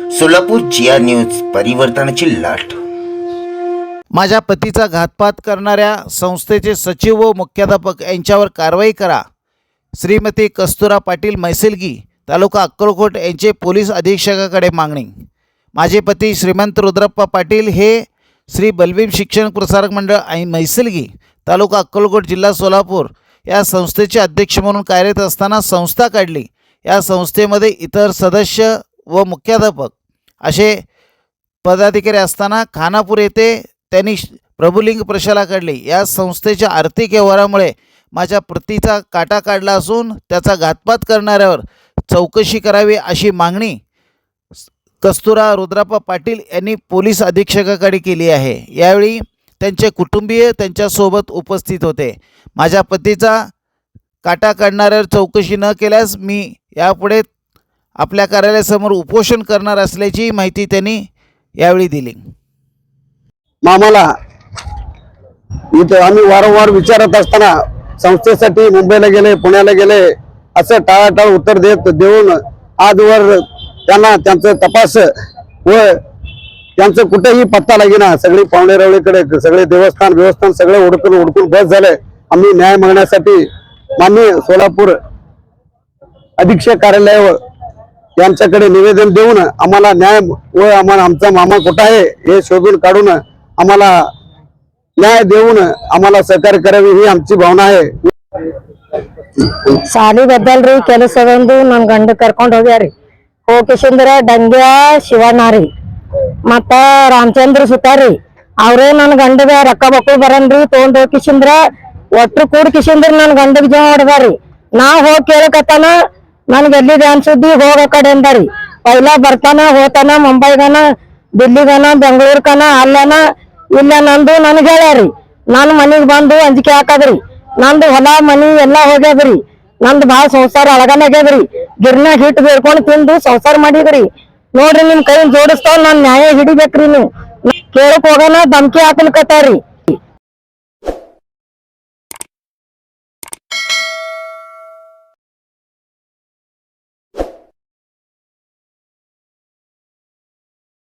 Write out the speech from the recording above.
सोलापूर जिया news, परिवर्तनाची लाट। माझ्या पतीचा घातपात करणाऱ्या संस्थेचे सचिव व मुख्याध्यापक यांच्यावर कारवाई करा। श्रीमती कस्तुरा पाटील मैसलगी, तालुका अक्कलकोट यांचे पोलीस अधीक्षकाकडे मागणी। माझे पती श्रीमंत रुद्रप्पा पाटील हे श्री बलभीम शिक्षण प्रसारक मंडळ आणि मैसलगी, तालुका अक्कलकोट, जिल्हा सोलापूर या संस्थेचे अध्यक्ष म्हणून कार्यरत असताना संस्था काढली। या संस्थेमध्ये इतर सदस्य व मुख्याध्यापक असे पदाधिकारी असताना खानापूर येथे त्यांनी प्रभुलिंग प्रशाला काढली। या संस्थेच्या आर्थिक व्यवहारामुळे माझ्या पतीचा काटा काढला असून त्याचा घातपात करणाऱ्यावर चौकशी करावी अशी मागणी कस्तुरा रुद्रप्पा पाटील यांनी पोलीस अधीक्षकाकडे केली आहे। यावेळी त्यांचे कुटुंबीय त्यांच्यासोबत उपस्थित होते। माझ्या पतीचा काटा काढणाऱ्यावर चौकशी न केल्यास मी यापुढे आपल्या कार्यालयासमोर उपोषण करणार असल्याची माहिती त्यांनी यावेळी दिली। मामाला इथं आम्ही वारंवार विचारत असताना संस्थेसाठी मुंबईला गेले, पुण्याला गेले असं टाळाटाळ उत्तर देऊन आजवर त्यांना त्यांचं तपास व त्यांचं कुठेही पत्ता लागेना। सगळी पाहुणेरावळीकडे सगळे देवस्थान सगळे उडकून बस झाले। आम्ही न्याय मागण्यासाठी माननीय सोलापूर अधीक्षक कार्यालय यांच्याकडे निवेदन देऊन आम्हाला न्याय व आमचा मामा कुठं आहे हे शोधून काढून आम्हाला न्याय देऊन आम्हाला सहकार्य करावी ही आमची भावना आहे। ಸಾಲಿ ಬದಲ್ರಿ ಕೆಲಸವೆಂದು ನನ್ನ ಗಂಡ ಕರ್ಕೊಂಡು ಹೋಗ್ಯಾರಿ। ಹೋಗಿಸಿಂದ್ರ ಡಂಗ್ಯಾ ಶಿವನಾರಿ ಮತ್ತ ರಾಮಚಂದ್ರ ಸುತಾರಿ ಅವ್ರೇ ನನ್ನ ಗಂಡಗ ರೊಕ್ಕ ಬಕ್ಕಳು ಬರನ್ರಿ ತಗೊಂಡ್ ಹೋಗಿಸಿಂದ್ರ ಒಟ್ರು ಕೂಡ್ಕಿಸಿಂದ್ರ ನನ್ನ ಗಂಡಗ್ ಜೀವ ಹೊಡೆದಾರಿ। ನಾ ಹೋಗಿ ಕೇಳಕತ್ತಾನ ನನ್ಗೆ ಎಲ್ಲಿದೆ ಅನ್ಸುದ್ದಿ ಹೋಗ ಕಡೆ ಅಂದಾರಿ। ಪೈಲಾ ಬರ್ತಾನ ಹೋತಾನ ಮುಂಬೈಗನ ದಿಲ್ಲಿಗನ ಬೆಂಗಳೂರ್ಕನ ಅಲ್ಲನ ಇಲ್ಲ ನಂದು ನನ್ಗೆ ಹೇಳ್ಯಾರಿ। ನಾನು ಮನಿಗ್ ಬಂದು ಅಂಜಿಕೆ ಹಾಕದ್ರಿ। ನಂದು ಹೊಲ ಮನಿ ಎಲ್ಲಾ ಹೋಗ್ಯದ್ರಿ। ನಂದು ಭಾಳ ಸಂಸಾರ ಅಳಗನಾಗ್ಯದ್ರಿ। ಗಿರ್ನಾಗ ಹಿಟ್ಟು ಬೇಡ್ಕೊಂಡು ತಿಂದು ಸಂಸಾರ ಮಾಡಿದ್ರಿ। ನೋಡ್ರಿ ನಿಮ್ ಕೈ ಜೋಡಿಸ್ತಾವ್ ನಾನ್ ನ್ಯಾಯ ಹಿಡಿಬೇಕ್ರಿ। ನೀವು ಕೇಳಕ್ ಹೋಗೋಣ ಧಮ್ಕಿ ಹಾಕಲ್ಕತ್ತಾರಿ।